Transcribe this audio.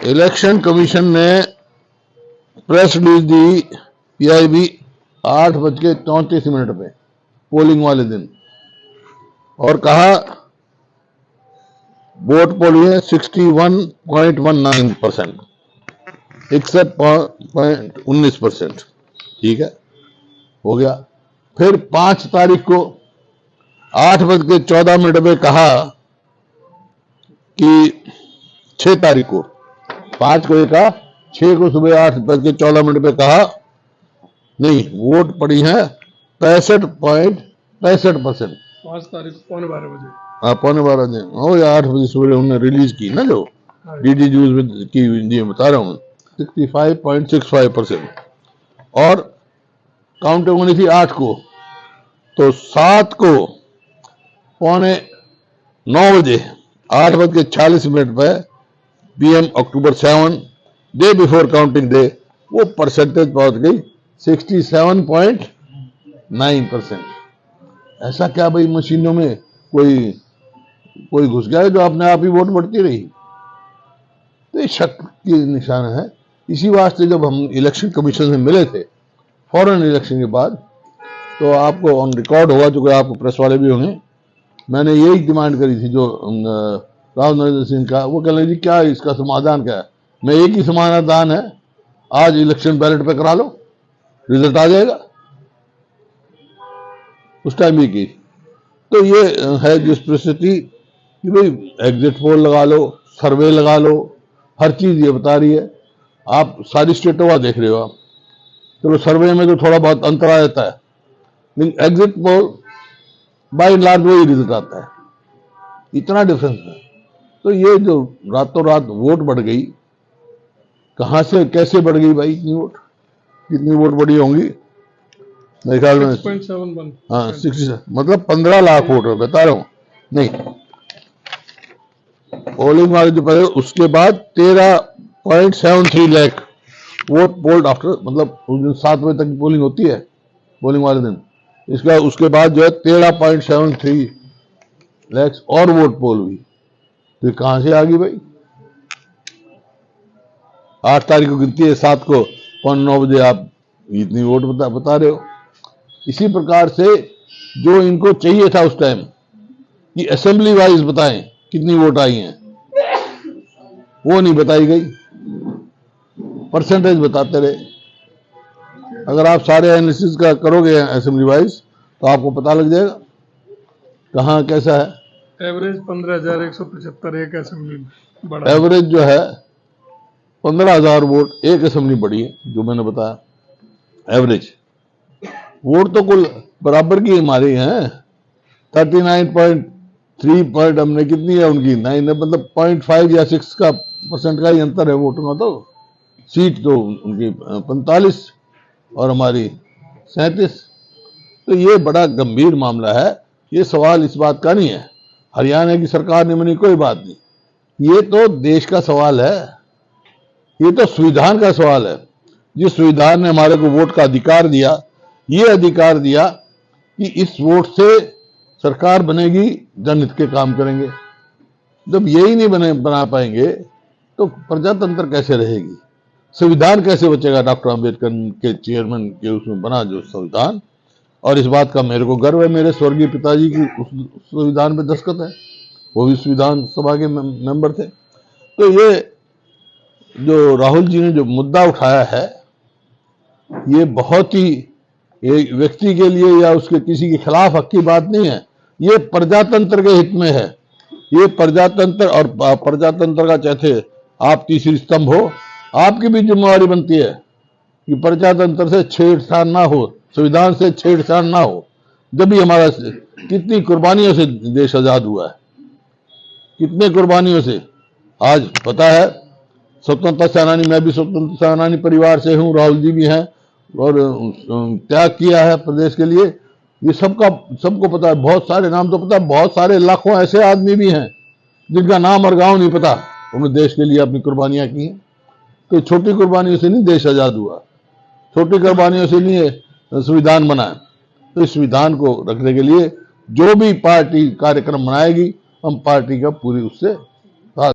Election commission ने press release दी PIB 8:34 पे polling वाले दिन और कहा वोट पोलिंग है 61.19%, 61.19%। ठीक है, हो गया। फिर 5 तारीख को 8:14 पे कहा कि 6 तारीख को 5 को कहा, 6 को सुबह 8:14 पे कहा नहीं, वोट पड़ी है 65.65%। 5 तारीख को 11:15 बजे। हाँ, 11:15 बजे। ओ यार 8 बजे सुबह उन्होंने रिलीज की ना, जो डीडी न्यूज में की, ये बता रहा हूँ, 65.65%। और काउंटिंग होनी थी 8 को, तो 7 को 8:45 बजे 8:40 पे PM October 7 day before counting day वो परसेंटेज पहुंच गई 67.9%। ऐसा क्या भाई, मशीनों में कोई घुस गया है जो अपने आप ही वोट बढ़ती रही? तो ये शक की निशान है। इसी वास्ते जब हम इलेक्शन कमीशन से मिले थे फौरन इलेक्शन के बाद, तो आपको ऑन रिकॉर्ड होगा, जो कि आपको प्रेस वाले भी होंगे, मैंने यही डिमांड करी थी जो राव नरेंद्र सिंह का। वो कह रहे जी क्या इसका समाधान क्या है? मैं एक ही समाधान है, आज इलेक्शन बैलेट पे करा लो, रिजल्ट आ जाएगा। उस टाइम भी की। तो ये है जिस परिस्थिति कि भाई एग्जिट पोल लगा लो, सर्वे लगा लो, हर चीज ये बता रही है। आप सारी स्टेटों का देख रहे हो आप, चलो सर्वे में तो थोड़ा बहुत अंतर आ जाता है, लेकिन exit poll by and large वही रिजल्ट आता है, इतना डिफरेंस है। तो ये जो रातों रात वोट बढ़ गई, कहां से कैसे बढ़ गई भाई इतनी वोट? कितनी वोट बढ़ी होंगी मेरे ख्याल में? 6.71। हाँ 60, मतलब 15 लाख वोट बता रहा हूं। नहीं, पोलिंग वाले जो पहले, उसके बाद 13.73 लाख वोट पोल्ड आफ्टर, मतलब उस दिन 7 बजे तक पोलिंग होती है पोलिंग वाले दिन। इसका उसके बाद जो है 13.73 लाख और वोट पोल हुई। तो कहां से आ गई भाई? 8 तारीख को गिनती है, 7 को 9 बजे आप इतनी वोट बता रहे हो। इसी प्रकार से जो इनको चाहिए था उस टाइम कि असेंबली वाइज बताएं कितनी वोट आई हैं, वो नहीं बताई गई, परसेंटेज बताते रहे। अगर आप सारे एनालिसिस का करोगे असेंबली वाइज तो आपको पता लग जाएगा कहाँ कैसा है। एवरेज 15,175 एक असेंबली में बढ़ा। एवरेज जो है 15,000 वोट एक असेंबली बढ़ी है, जो मैंने बताया। एवरेज वोट तो कुल बराबर की हमारी हैं, 39.3 पॉइंट हमने कितनी है उनकी 9 है, मतलब 0.5 या 6 का परसेंट का ही अंतर है वोटों का। तो सीट तो उनकी 45 और हमारी 37। तो ये बड़ा गंभीर मामला है। ये सवाल इस बात का नहीं है हरियाणा की सरकार ने मनी, कोई बात नहीं, ये तो देश का सवाल है, ये तो संविधान का सवाल है। जिस संविधान ने हमारे को वोट का अधिकार दिया, ये अधिकार दिया कि इस वोट से सरकार बनेगी, जनहित के काम करेंगे। जब यही नहीं बना पाएंगे तो प्रजातंत्र कैसे रहेगी? संविधान कैसे बचेगा? डॉक्टर अंबेडकर के चेयरमैन के उसमें बना जो संविधान, और इस बात का मेरे को गर्व है, मेरे स्वर्गीय पिताजी की उस संविधान पे दस्तखत है, वो भी संविधान सभा के मेंबर थे। तो ये जो राहुल जी ने जो मुद्दा उठाया है, ये बहुत ही एक व्यक्ति के लिए या उसके किसी के खिलाफ हक की बात नहीं है, ये प्रजातंत्र के हित में है। ये प्रजातंत्र, और प्रजातंत्र का चाहते आप तीसरी स्तंभ हो, आपकी भी जिम्मेवारी बनती है कि प्रजातंत्र से छेड़छाड़ ना हो, संविधान से छेड़छाड़ ना हो। जब भी हमारा कितनी कुर्बानियों से देश आजाद हुआ है, कितने कुर्बानियों से। आज पता है स्वतंत्रता सेनानी, मैं भी स्वतंत्रता सेनानी परिवार से हूँ, राहुल जी भी हैं, और त्याग किया है प्रदेश के लिए, ये सबको पता है। बहुत सारे नाम तो पता है, बहुत सारे लाखों ऐसे आदमी भी हैं जिनका नाम और गांव नहीं पता, उन्होंने देश के लिए अपनी कुर्बानियां की हैं। तो छोटी कुर्बानियों से नहीं देश आजाद हुआ, छोटी कुर्बानियों से नहीं संविधान बना। तो इस संविधान को रखने के लिए जो भी पार्टी कार्यक्रम बनाएगी, हम पार्टी का पूरी उससे